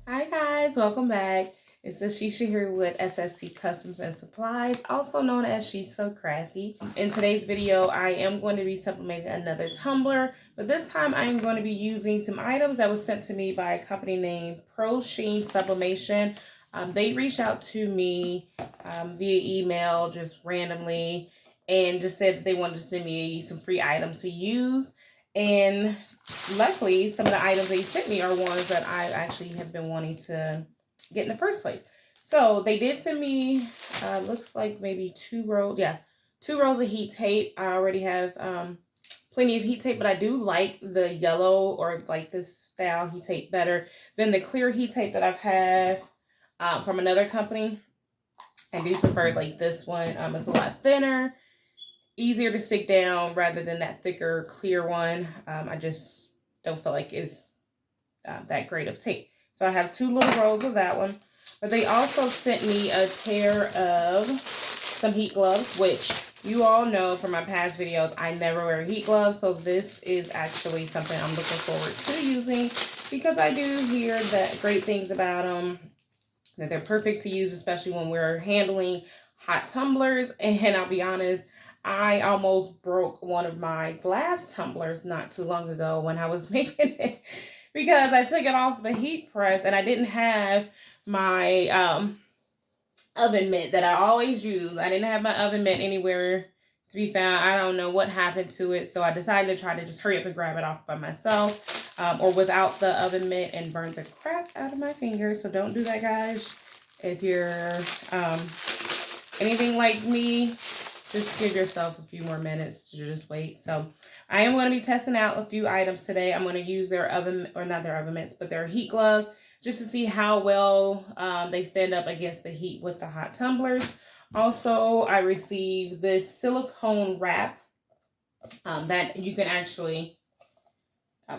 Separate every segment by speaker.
Speaker 1: Hi guys, welcome back. It's Ashisha here with SSC Customs and Supplies, also known as She's So Crafty. In today's video, I am going to be sublimating another tumbler, but this time I am going to be using some items that was sent to me by a company named Pro Sheen Sublimation. They reached out to me via email just randomly and just said that they wanted to send me some free items to use. And luckily, some of the items they sent me are ones that I actually have been wanting to get in the first place. So they did send me, looks like maybe 2 rolls. Yeah, 2 rolls of heat tape. I already have plenty of heat tape, but I do like the yellow or like this style heat tape better than the clear heat tape that I've had from another company. I do prefer like this one. It's a lot thinner, easier to stick down rather than that thicker clear one. I just don't feel like it's that great of tape. So I have 2 little rolls of that one. But they also sent me a pair of some heat gloves, which you all know from my past videos, I never wear heat gloves. So this is actually something I'm looking forward to using because I do hear that great things about them, that they're perfect to use, especially when we're handling hot tumblers. And I'll be honest, I almost broke one of my glass tumblers not too long ago when I was making it because I took it off the heat press and I didn't have my oven mitt that I always use. I didn't have my oven mitt anywhere to be found. I don't know what happened to it, so I decided to try to just hurry up and grab it off by myself or without the oven mitt and burn the crap out of my fingers. So don't do that, guys. If you're anything like me, just give yourself a few more minutes to just wait. So I am going to be testing out a few items today. I'm going to use their oven, or not their oven mitts, but their heat gloves, just to see how well they stand up against the heat with the hot tumblers. Also, I received this silicone wrap that you can actually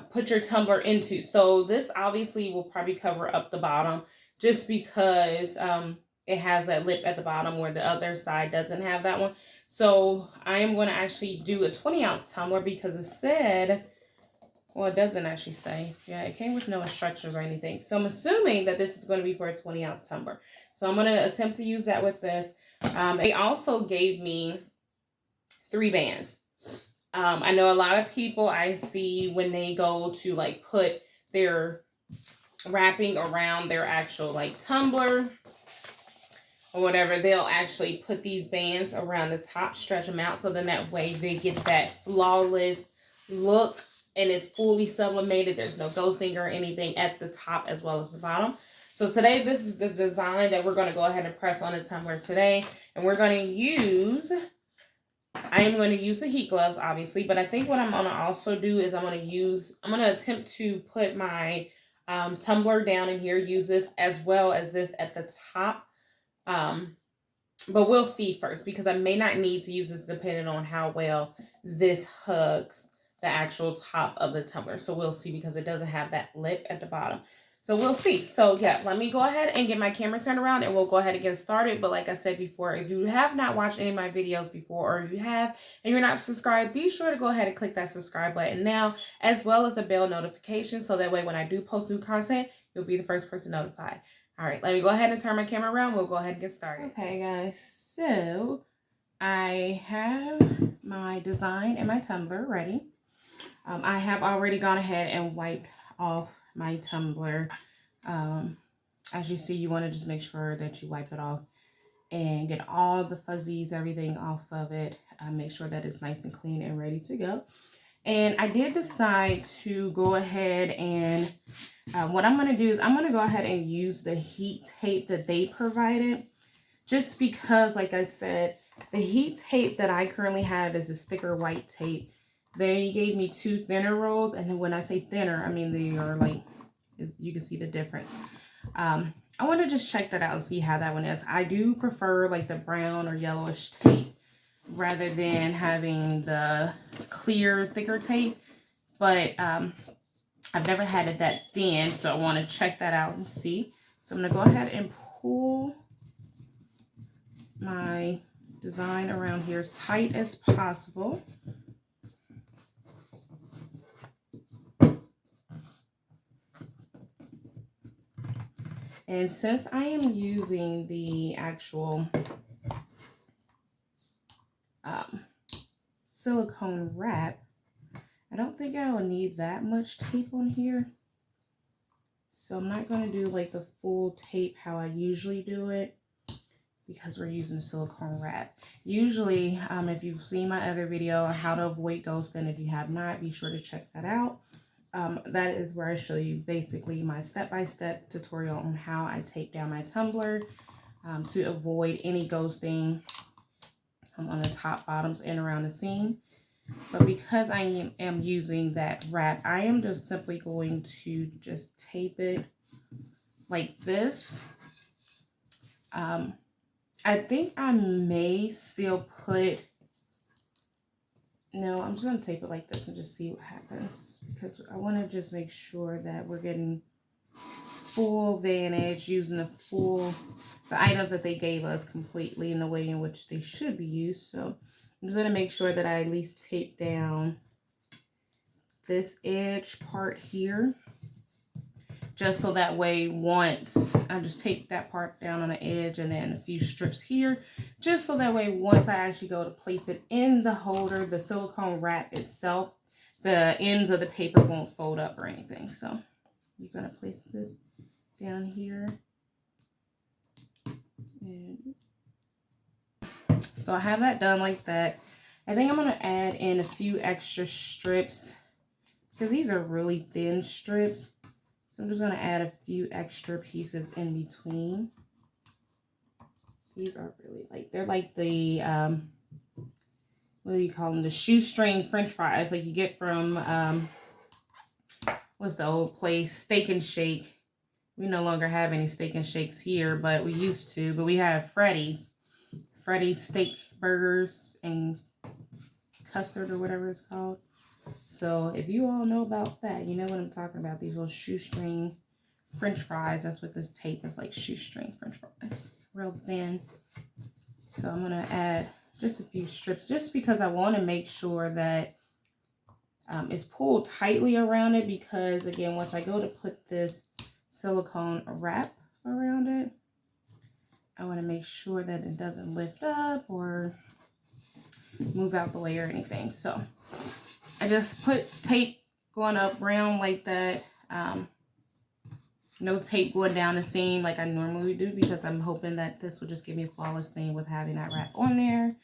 Speaker 1: put your tumbler into. So this obviously will probably cover up the bottom just because it has that lip at the bottom where the other side doesn't have that one. So I am going to actually do a 20-ounce tumbler because it said, well, it doesn't actually say. Yeah, it came with no instructions or anything. So I'm assuming that this is going to be for a 20-ounce tumbler. So I'm going to attempt to use that with this. They also gave me 3 bands. I know a lot of people I see when they go to like put their wrapping around their actual like tumbler or whatever, they'll actually put these bands around the top, stretch them out, so then that way they get that flawless look and it's fully sublimated. There's no ghosting or anything at the top as well as the bottom. So today, this is the design that we're going to go ahead and press on the tumbler today. And we're going to use, I am going to use the heat gloves, obviously, but I think what I'm going to also do is I'm going to attempt to put my tumbler down in here, use this as well as this at the top. But we'll see first because I may not need to use this depending on how well this hugs the actual top of the tumbler. So we'll see because it doesn't have that lip at the bottom. So we'll see. So yeah, let me go ahead and get my camera turned around and we'll go ahead and get started. But like I said before, if you have not watched any of my videos before, or if you have and you're not subscribed, be sure to go ahead and click that subscribe button now, as well as the bell notification. So that way when I do post new content, you'll be the first person notified. All right, let me go ahead and turn my camera around. We'll go ahead and get started. Okay, guys, so I have my design and my tumbler ready. I have already gone ahead and wiped off my tumbler. As you see, you want to just make sure that you wipe it off and get all the fuzzies, everything off of it. Make sure that it's nice and clean and ready to go. And I did decide to go ahead and what I'm going to do is I'm going to go ahead and use the heat tape that they provided. Just because, like I said, the heat tape that I currently have is this thicker white tape. They gave me 2 thinner rolls. And when I say thinner, I mean they are like, you can see the difference. I want to just check that out and see how that one is. I do prefer like the brown or yellowish tape rather than having the clear, thicker tape. But I've never had it that thin, so I want to check that out and see. So I'm going to go ahead and pull my design around here as tight as possible. And since I am using the actual silicone wrap, I don't think I will need that much tape on here. So I'm not going to do like the full tape how I usually do it, because we're using silicone wrap. Usually, if you've seen my other video on how to avoid ghosting, if you have not, be sure to check that out. That is where I show you basically my step-by-step tutorial on how I tape down my tumbler to avoid any ghosting on the top, bottoms, and around the seam. But because I am using that wrap, I am just simply going to just tape it like this. I think I may still put, no, I'm just going to tape it like this and just see what happens, because I want to just make sure that we're getting full advantage, using the items that they gave us completely in the way in which they should be used. So I'm just going to make sure that I at least tape down this edge part here, just so that way once I just tape that part down on the edge and then a few strips here, just so that way once I actually go to place it in the holder, the silicone wrap itself, the ends of the paper won't fold up or anything. So I'm just going to place this down here. And so I have that done like that. I think I'm going to add in a few extra strips, because these are really thin strips. So I'm just going to add a few extra pieces in between. These are really like, they're like the, what do you call them? The shoestring French fries like you get from, what's the old place? Steak and Shake. We no longer have any Steak and Shakes here, but we used to. But we have Freddy's steak burgers and custard or whatever it's called. So if you all know about that, you know what I'm talking about. These little shoestring French fries. That's what this tape is, like shoestring French fries. Real thin. So I'm going to add just a few strips, just because I want to make sure that it's pulled tightly around it, because again, once I go to put this silicone wrap around it, I want to make sure that it doesn't lift up or move out the way or anything. So I just put tape going up round like that. No tape going down the seam like I normally do, because I'm hoping that this will just give me a flawless seam with having that wrap on there.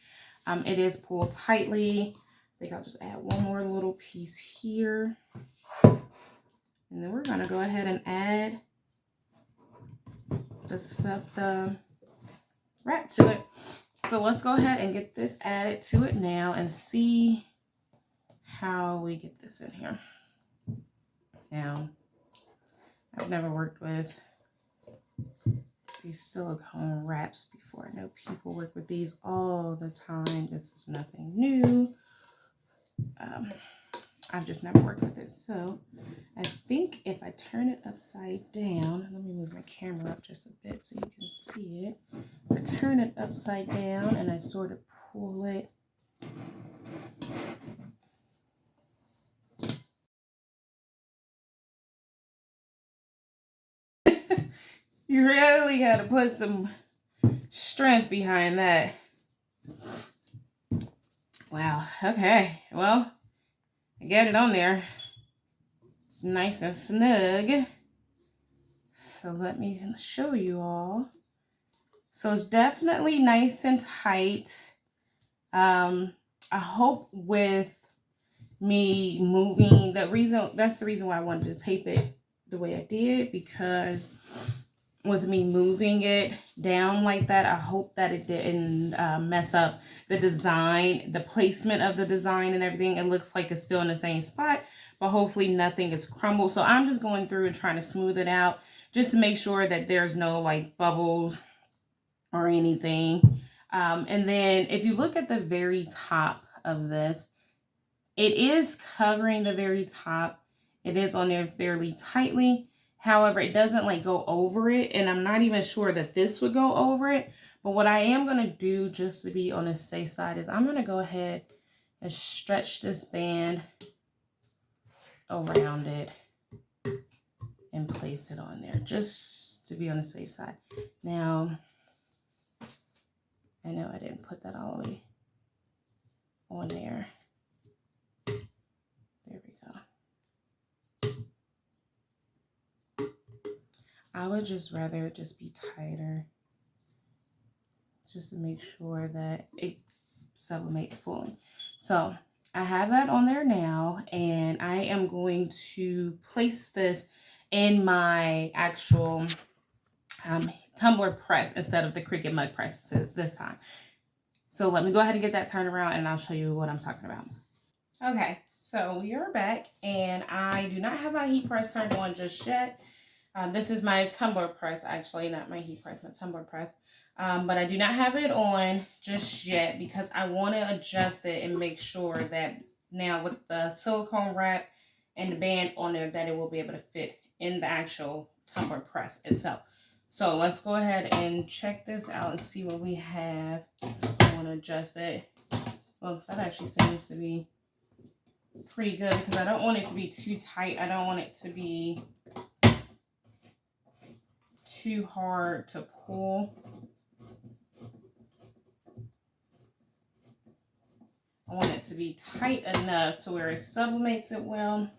Speaker 1: It is pulled tightly. I think I'll just add one more little piece here. And then we're going to go ahead and add the wrap to it. So let's go ahead and get this added to it now and see how we get this in here. Now, I've never worked with these silicone wraps before. I know people work with these all the time. This is nothing new. I've just never worked with it. So I think if I turn it upside down, let me move my camera up just a bit so you can see it. If I turn it upside down and I sort of pull it, you really got to put some strength behind that. Wow. Okay. Well, I got it on there. It's nice and snug. So let me show you all. So it's definitely nice and tight. I hope with me moving, that's the reason why I wanted to tape it the way I did, because with me moving it down like that, I hope that it didn't mess up the design, the placement of the design and everything. It looks like it's still in the same spot, but hopefully nothing is crumbled. So I'm just going through and trying to smooth it out just to make sure that there's no like bubbles or anything. And then if you look at the very top of this, it is covering the very top. It is on there fairly tightly. However, it doesn't like go over it, and I'm not even sure that this would go over it. But what I am going to do, just to be on the safe side, is I'm going to go ahead and stretch this band around it and place it on there, just to be on the safe side. Now, I know I didn't put that all the way on there. There we go. I would just rather it just be tighter, just to make sure that it sublimates fully. So I have that on there now, and I am going to place this in my actual tumbler press instead of the Cricut mug press this time. So let me go ahead and get that turned around, and I'll show you what I'm talking about. Okay, so we are back, and I do not have my heat press turned on just yet. This is my tumbler press, actually, not my heat press, my tumbler press. But I do not have it on just yet because I want to adjust it and make sure that now with the silicone wrap and the band on there that it will be able to fit in the actual tumbler press itself. So let's go ahead and check this out and see what we have. I want to adjust it. Well, that actually seems to be pretty good because I don't want it to be too tight. I don't want it to be too hard to pull. I want it to be tight enough to where it sublimates it well.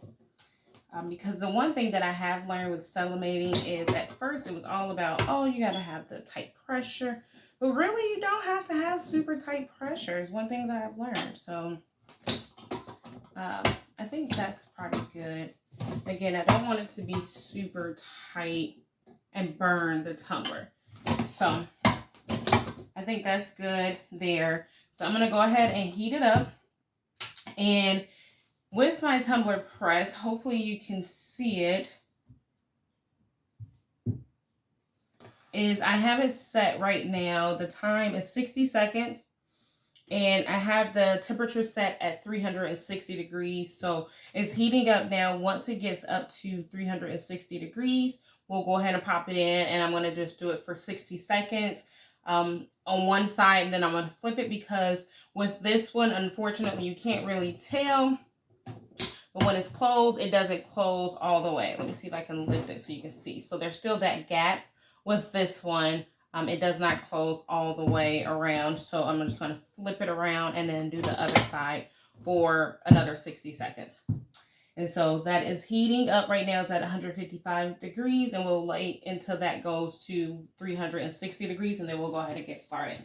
Speaker 1: Because the one thing that I have learned with sublimating is at first it was all about, oh, you got to have the tight pressure. But really, you don't have to have super tight pressure. It's one thing that I've learned. So I think that's probably good. Again, I don't want it to be super tight and burn the tumbler. So I think that's good there. So I'm going to go ahead and heat it up. And with my tumbler press, hopefully you can see it, is I have it set right now. The time is 60 seconds. And I have the temperature set at 360 degrees. So it's heating up now. Once it gets up to 360 degrees, we'll go ahead and pop it in. And I'm going to just do it for 60 seconds on one side. And then I'm going to flip it because with this one, unfortunately, you can't really tell. But when it's closed, it doesn't close all the way. Let me see if I can lift it so you can see. So there's still that gap with this one. It does not close all the way around. So I'm just going to flip it around and then do the other side for another 60 seconds. And so that is heating up right now. It's at 155 degrees, and we'll wait until that goes to 360 degrees, and then we'll go ahead and get started.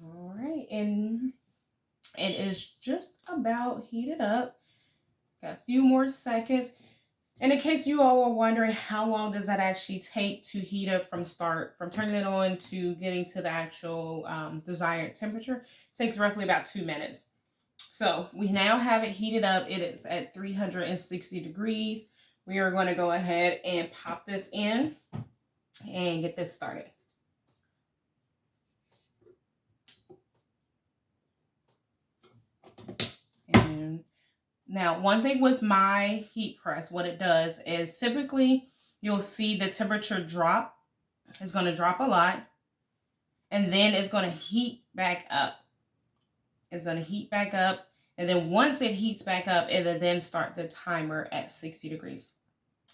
Speaker 1: All right, and it is just about heated up. Got a few more seconds. And in case you all were wondering how long does that actually take to heat up from turning it on to getting to the actual desired temperature, it takes roughly about 2 minutes. So we now have it heated up. It is at 360 degrees. We are going to go ahead and pop this in and get this started. And now, one thing with my heat press, what it does is typically you'll see the temperature drop. It's going to drop a lot. And then it's going to heat back up. It's going to heat back up. And then once it heats back up, it'll then start the timer at 60 degrees.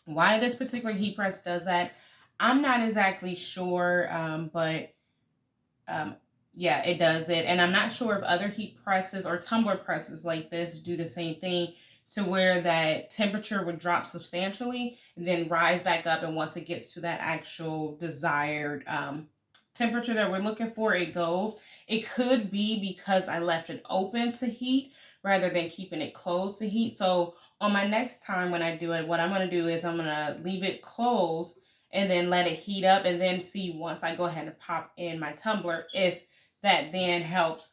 Speaker 1: Why this particular heat press does that, I'm not exactly sure, but yeah, it does it. And I'm not sure if other heat presses or tumbler presses like this do the same thing, to where that temperature would drop substantially and then rise back up. And once it gets to that actual desired temperature that we're looking for, it goes. It could be because I left it open to heat rather than keeping it closed to heat. So on my next time when I do it, what I'm going to do is I'm going to leave it closed and then let it heat up, and then see once I go ahead and pop in my tumbler if that then helps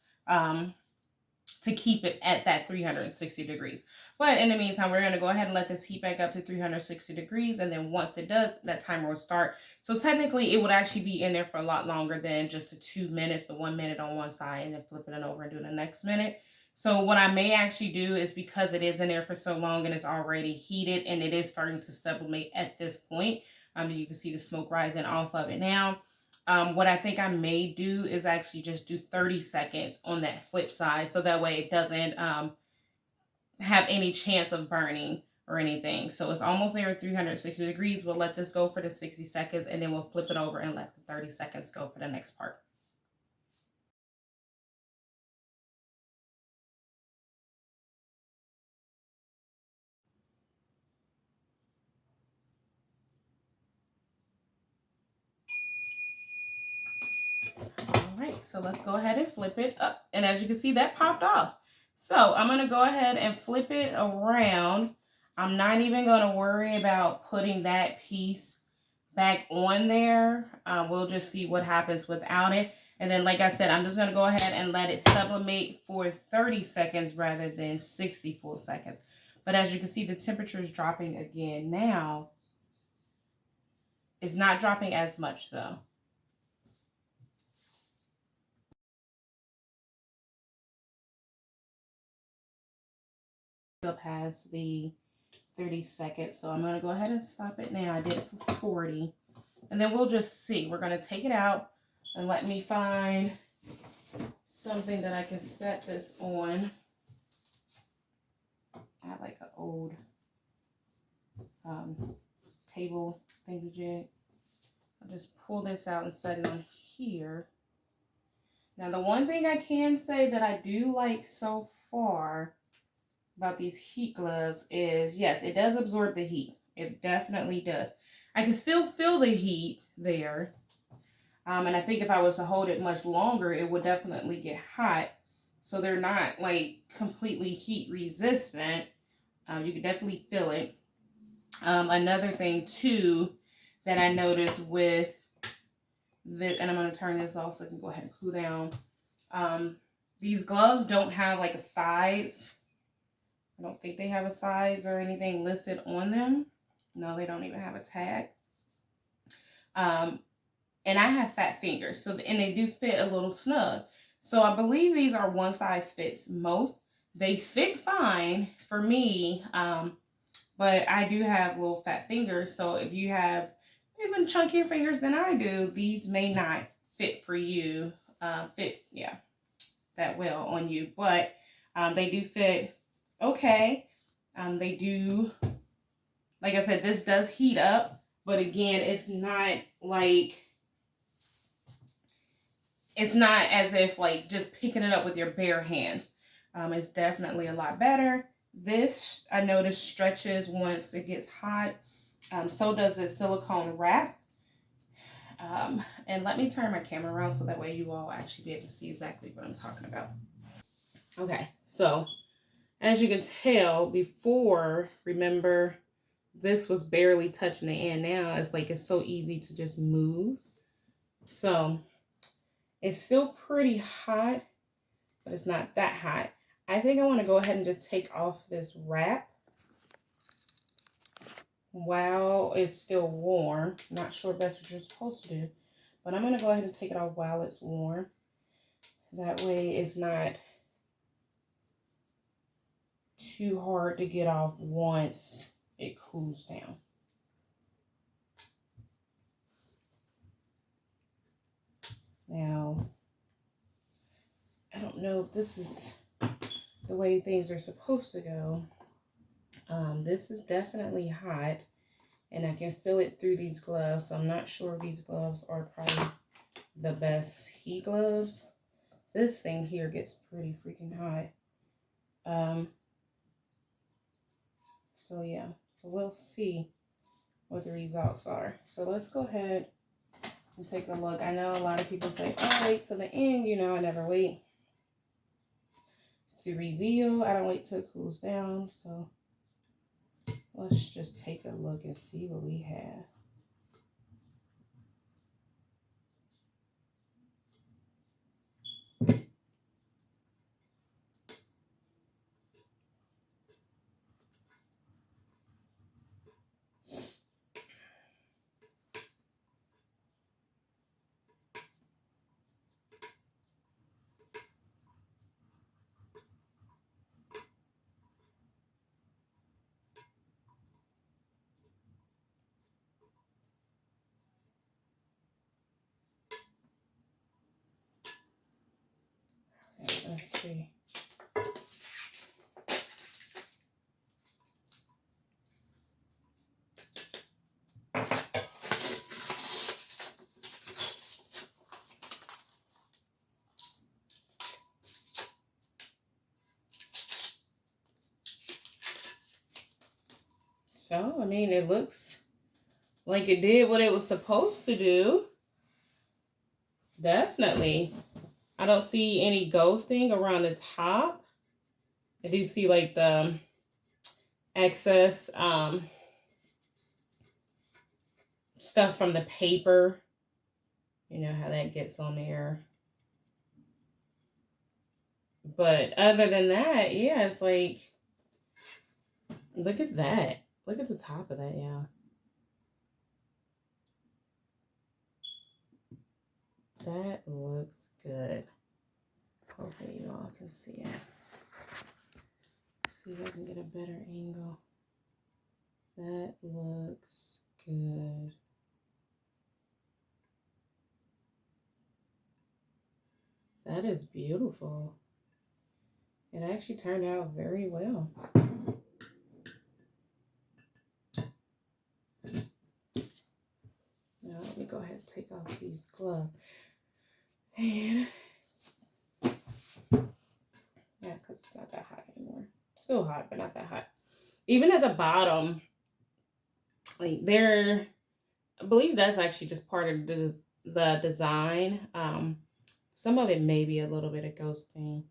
Speaker 1: to keep it at that 360 degrees. But in the meantime, we're going to go ahead and let this heat back up to 360 degrees. And then once it does, that timer will start. So technically, it would actually be in there for a lot longer than just the 2 minutes, the 1 minute on one side, and then flipping it over and doing the next minute. So what I may actually do is, because it is in there for so long and it's already heated and it is starting to sublimate at this point, you can see the smoke rising off of it now. What I think I may do is actually just do 30 seconds on that flip side, so that way it doesn't have any chance of burning or anything. So it's almost there at 360 degrees. We'll let this go for the 60 seconds, and then we'll flip it over and let the 30 seconds go for the next part. All right, so let's go ahead and flip it up. And as you can see, that popped off. So I'm going to go ahead and flip it around. I'm not even going to worry about putting that piece back on there. We'll just see what happens without it. And then, like I said, I'm just going to go ahead and let it sublimate for 30 seconds rather than 60 full seconds. But as you can see, the temperature is dropping again now. It's not dropping as much, though. Past the 30 seconds. So I'm going to go ahead and stop it now. I did it for 40. And then we'll just see. We're going to take it out and let me find something that I can set this on. I have like an old table thingy jig. I'll just pull this out and set it on here. Now, the one thing I can say that I do like so far about these heat gloves is, yes, it does absorb the heat. It definitely does. I can still feel the heat there. And I think if I was to hold it much longer, it would definitely get hot. So they're not like completely heat resistant. You can definitely feel it. Another thing too that I noticed with the, and I'm going to turn this off so it can go ahead and cool down. These gloves don't have like a size. I don't think they have a size or anything listed on them. No, they don't even have a tag. And I have fat fingers, so and they do fit a little snug. So I believe these are one size fits most. They fit fine for me, but I do have little fat fingers. So if you have even chunkier fingers than I do, these may not fit for you. That well on you, but they do fit okay. They do, like I said, this does heat up, but again, it's not as if like just picking it up with your bare hands. It's definitely a lot better. This, I noticed, stretches once it gets hot. So does this silicone wrap. And let me turn my camera around so that way you all actually be able to see exactly what I'm talking about. Okay, so as you can tell before, remember, this was barely touching the end. Now it's like it's so easy to just move. So it's still pretty hot, but it's not that hot. I think I want to go ahead and just take off this wrap while it's still warm. Not sure if that's what you're supposed to do, but I'm going to go ahead and take it off while it's warm. That way it's not too hard to get off once it cools down. Now, I don't know if this is the way things are supposed to go. This is definitely hot, and I can feel it through these gloves, so I'm not sure if these gloves are probably the best heat gloves. This thing here gets pretty freaking hot. So yeah, we'll see what the results are. So let's go ahead and take a look. I know a lot of people say, oh, wait till the end. You know, I never wait to reveal. I don't wait till it cools down. So let's just take a look and see what we have. Let's see. So, I mean, it looks like it did what it was supposed to do. Definitely. I don't see any ghosting around the top. I do see like the excess stuff from the paper. You know how that gets on there. But other than that, yeah, it's like, look at that. Look at the top of that, yeah. That looks good. Hopefully you all can see it. See if I can get a better angle. That looks good. That is beautiful. It actually turned out very well. Now let me go ahead and take off these gloves. And yeah, because it's not that hot anymore. Still hot, but not that hot. Even at the bottom, like there, I believe that's actually just part of the design. Some of it may be a little bit of ghosting,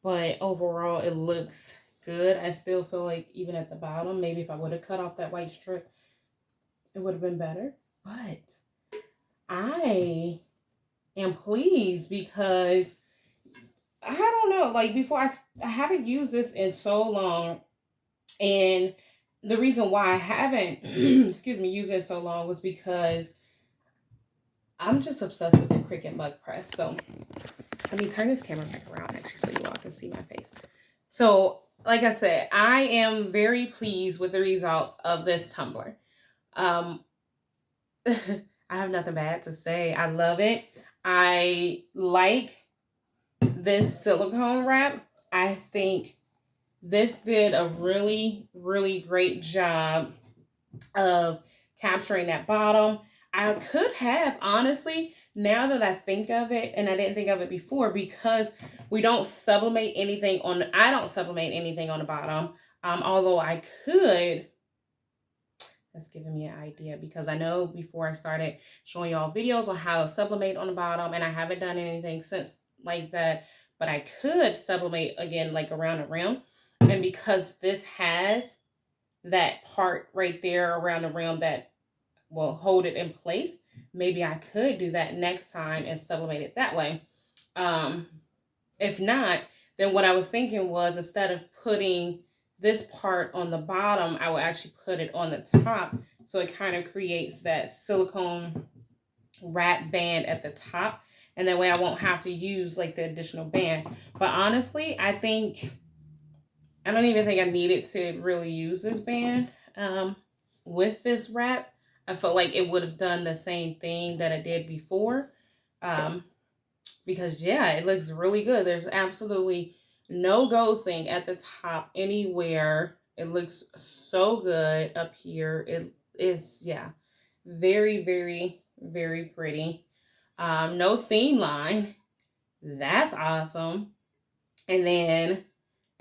Speaker 1: but overall it looks good. I still feel like even at the bottom, maybe if I would have cut off that white strip, it would have been better. But I am pleased because I don't know, like before I haven't used this in so long, and the reason why I haven't excuse me used it so long was because I'm just obsessed with the Cricut mug press. So let me turn this camera back around actually so you all can see my face. So like I said, I am very pleased with the results of this tumbler. I have nothing bad to say. I love it. I like this silicone wrap. I think this did a really, really great job of capturing that bottom. I could have, honestly, now that I think of it, and I didn't think of it before, because we don't sublimate anything on, I don't sublimate anything on the bottom. Although I could, that's giving me an idea, because I know before I started showing y'all videos on how to sublimate on the bottom, and I haven't done anything since like that, but I could sublimate again, like around the rim. And because this has that part right there around the rim that will hold it in place, maybe I could do that next time and sublimate it that way. If not, then what I was thinking was, instead of putting this part on the bottom, I will actually put it on the top, so it kind of creates that silicone wrap band at the top, and that way I won't have to use like the additional band. But honestly, I don't even think I needed to really use this band with this wrap. I felt like it would have done the same thing that I did before. Because yeah, it looks really good. There's absolutely no ghosting at the top anywhere. It looks so good up here. It is, yeah, very, very, very pretty. No seam line. That's awesome. And then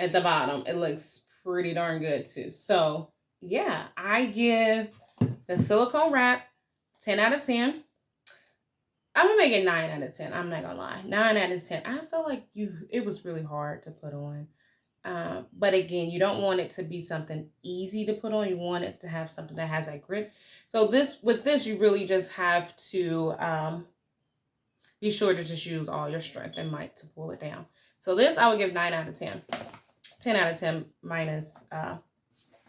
Speaker 1: at the bottom, it looks pretty darn good too. So yeah, I give the silicone wrap 10 out of 10. I'm gonna make it 9 out of 10. I'm not gonna lie, 9 out of 10. I felt like it was really hard to put on. But again, you don't want it to be something easy to put on. You want it to have something that has that grip. So with this, you really just have to be sure to just use all your strength and might to pull it down. So this, I would give 9 out of 10. 10 out of 10 minus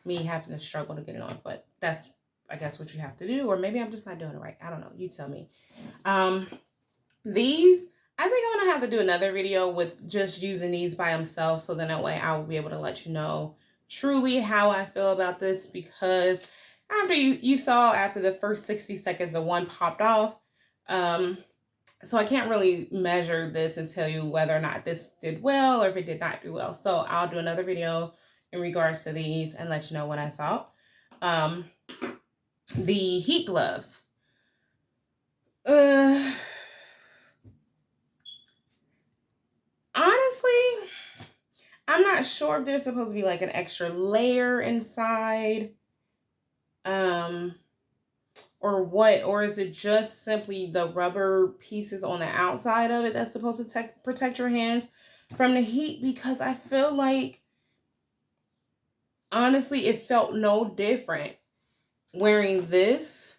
Speaker 1: me having to struggle to get it on. But that's, I guess, what you have to do. Or maybe I'm just not doing it right. I don't know. You tell me. These, I think I'm going to have to do another video with just using these by themselves. So then that way I will be able to let you know truly how I feel about this. Because after you saw after the first 60 seconds, the one popped off. So I can't really measure this and tell you whether or not this did well or if it did not do well. So I'll do another video in regards to these and let you know what I thought. The heat gloves. Honestly, I'm not sure if there's supposed to be like an extra layer inside. Or what, or is it just simply the rubber pieces on the outside of it that's supposed to protect your hands from the heat? Because I feel like, honestly, it felt no different wearing this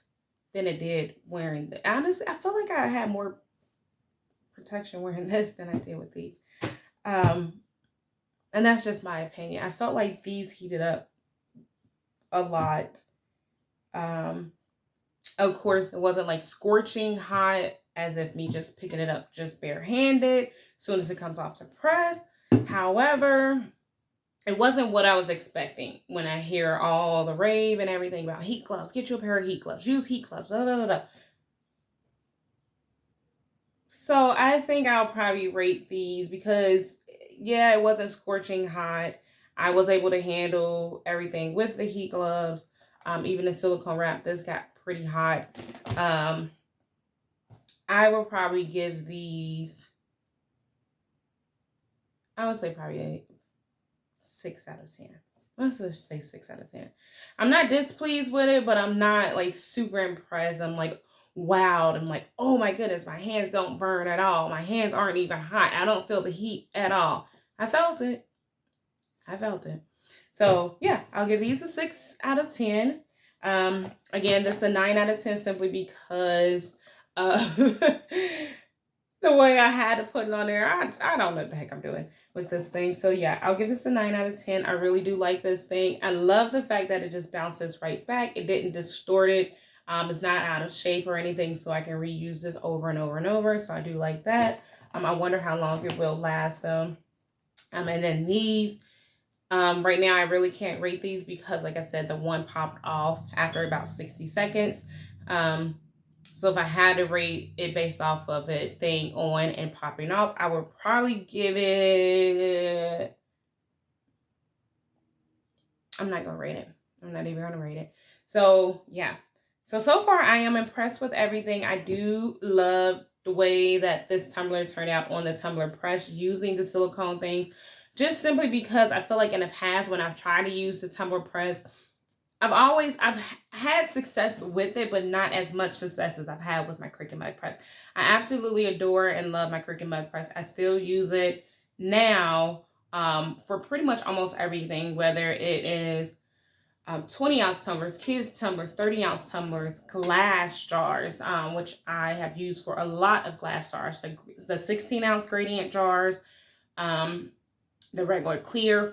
Speaker 1: than it did wearing the, honestly, I feel like I had more protection wearing this than I did with these. And that's just my opinion. I felt like these heated up a lot. Of course, it wasn't like scorching hot as if me just picking it up just barehanded as soon as it comes off the press. However, it wasn't what I was expecting when I hear all the rave and everything about heat gloves. Get you a pair of heat gloves. Use heat gloves. Blah, blah, blah, blah. So I think I'll probably rate these because, yeah, it wasn't scorching hot. I was able to handle everything with the heat gloves. Even the silicone wrap, this got pretty hot. I will probably give these, I would say probably a 6 out of 10. Let's just say 6 out of 10. I'm not displeased with it, but I'm not like super impressed. I'm like, wow. I'm like, oh my goodness, my hands don't burn at all. My hands aren't even hot. I don't feel the heat at all. I felt it. So yeah, I'll give these a 6 out of 10. Again, this is a 9 out of 10 simply because the way I had to put it on there. I don't know what the heck I'm doing with this thing. So yeah, I'll give this a 9 out of 10. I really do like this thing. I love the fact that it just bounces right back. It didn't distort it. It's not out of shape or anything, so I can reuse this over and over and over. So I do like that. I wonder how long it will last though. And then these, right now I really can't rate these because, like I said, the one popped off after about 60 seconds. So if I had to rate it based off of it staying on and popping off, I would probably give it, I'm not going to rate it. I'm not even going to rate it. So yeah. So far I am impressed with everything. I do love the way that this tumbler turned out on the Tumbler Press using the silicone things. Just simply because I feel like in the past when I've tried to use the Tumbler Press, I've had success with it, but not as much success as I've had with my Cricut Mug Press. I absolutely adore and love my Cricut Mug Press. I still use it now for pretty much almost everything, whether it is 20-ounce tumblers, kids tumblers, 30-ounce tumblers, glass jars, which I have used for a lot of glass jars, the 16-ounce gradient jars, the regular clear,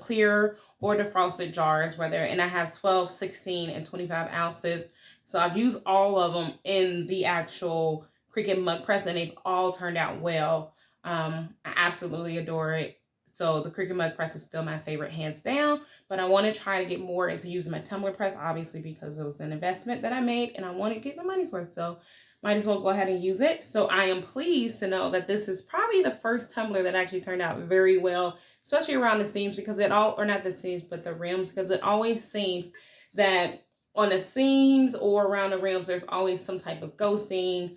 Speaker 1: clear or defrosted jars, and I have 12, 16, and 25 ounces. So I've used all of them in the actual Cricut Mug Press, and they've all turned out well. I absolutely adore it. So the Cricut Mug Press is still my favorite, hands down. But I want to try to get more into using my Tumbler Press, obviously, because it was an investment that I made, and I want to get my money's worth. So might as well go ahead and use it. So I am pleased to know that this is probably the first tumbler that actually turned out very well, especially around the seams, because or not the seams, but the rims, because it always seems that on the seams or around the rims, there's always some type of ghosting,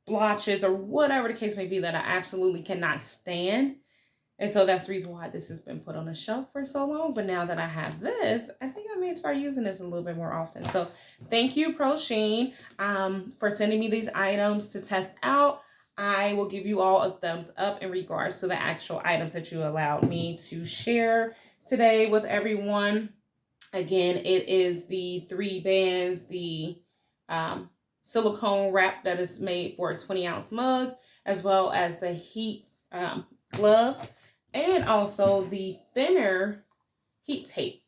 Speaker 1: blotches, or whatever the case may be that I absolutely cannot stand. And so that's the reason why this has been put on the shelf for so long. But now that I have this, I think I may start using this a little bit more often. So thank you, Pro Sheen, for sending me these items to test out. I will give you all a thumbs up in regards to the actual items that you allowed me to share today with everyone. Again, it is the 3 bands, the silicone wrap that is made for a 20-ounce mug, as well as the heat gloves, and also the thinner heat tape.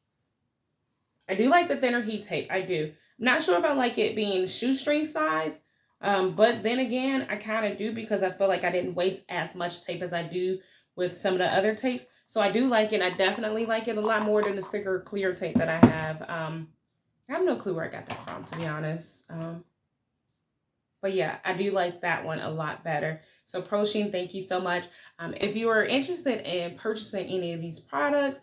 Speaker 1: I do like the thinner heat tape. I do. I'm not sure if I like it being shoestring size, but then again, I kind of do because I feel like I didn't waste as much tape as I do with some of the other tapes. So I do like it. I definitely like it a lot more than the thicker clear tape that I have. I have no clue where I got that from, to be honest. But yeah, I do like that one a lot better. So Prosheen, thank you so much. If you are interested in purchasing any of these products,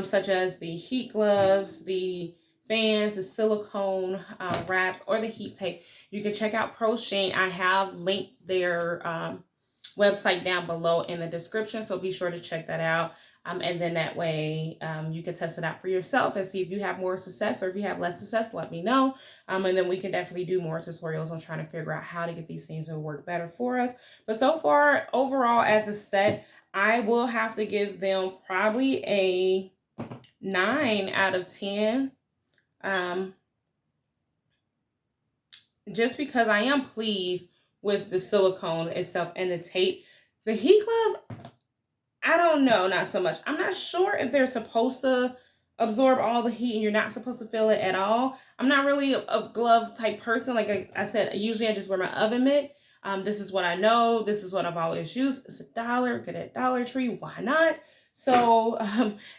Speaker 1: such as the heat gloves, the bands, the silicone wraps, or the heat tape, you can check out Prosheen. I have linked their website down below in the description, so be sure to check that out. And then that way you can test it out for yourself and see if you have more success, or if you have less success, let me know. And then we can definitely do more tutorials on trying to figure out how to get these things to work better for us. But so far, overall, as a set, I will have to give them probably a 9 out of 10. Just because I am pleased with the silicone itself and the tape. The heat gloves, I don't know, not so much. I'm not sure if they're supposed to absorb all the heat and you're not supposed to feel it at all. I'm not really a glove type person. Like I said, usually I just wear my oven mitt. This is what I know. This is what I've always used. It's $1. Get it at Dollar Tree. Why not? So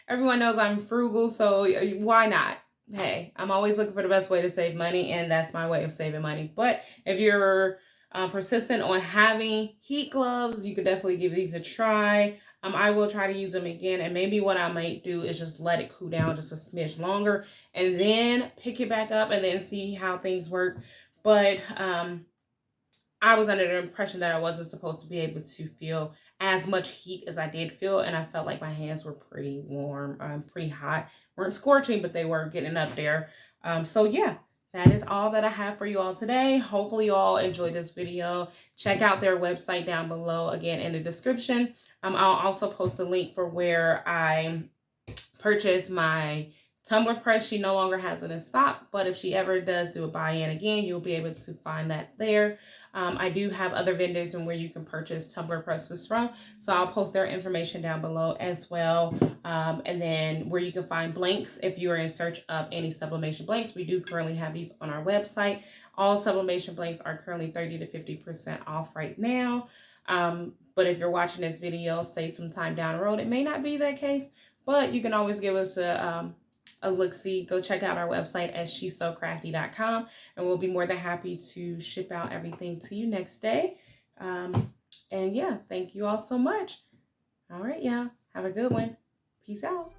Speaker 1: everyone knows I'm frugal. So why not? Hey, I'm always looking for the best way to save money, and that's my way of saving money. But if you're persistent on having heat gloves, you could definitely give these a try. I will try to use them again, and maybe what I might do is just let it cool down just a smidge longer and then pick it back up and then see how things work. But I was under the impression that I wasn't supposed to be able to feel as much heat as I did feel, and I felt like my hands were pretty warm, pretty hot. Weren't scorching, but they were getting up there. So yeah, that is all that I have for you all today. Hopefully you all enjoyed this video. Check out their website down below, again, in the description. I'll also post a link for where I purchased my Tumbler Press. She no longer has it in stock, but if she ever does do a buy-in again, you'll be able to find that there. I do have other vendors and where you can purchase tumbler presses from, so I'll post their information down below as well. And then where you can find blanks if you are in search of any sublimation blanks. We do currently have these on our website. All sublimation blanks are currently 30 to 50% off right now. But if you're watching this video, say sometime down the road, it may not be that case, but you can always give us a look-see. Go check out our website at shesocrafty.com, and we'll be more than happy to ship out everything to you next day. And yeah, thank you all so much. All right, y'all. Have a good one. Peace out.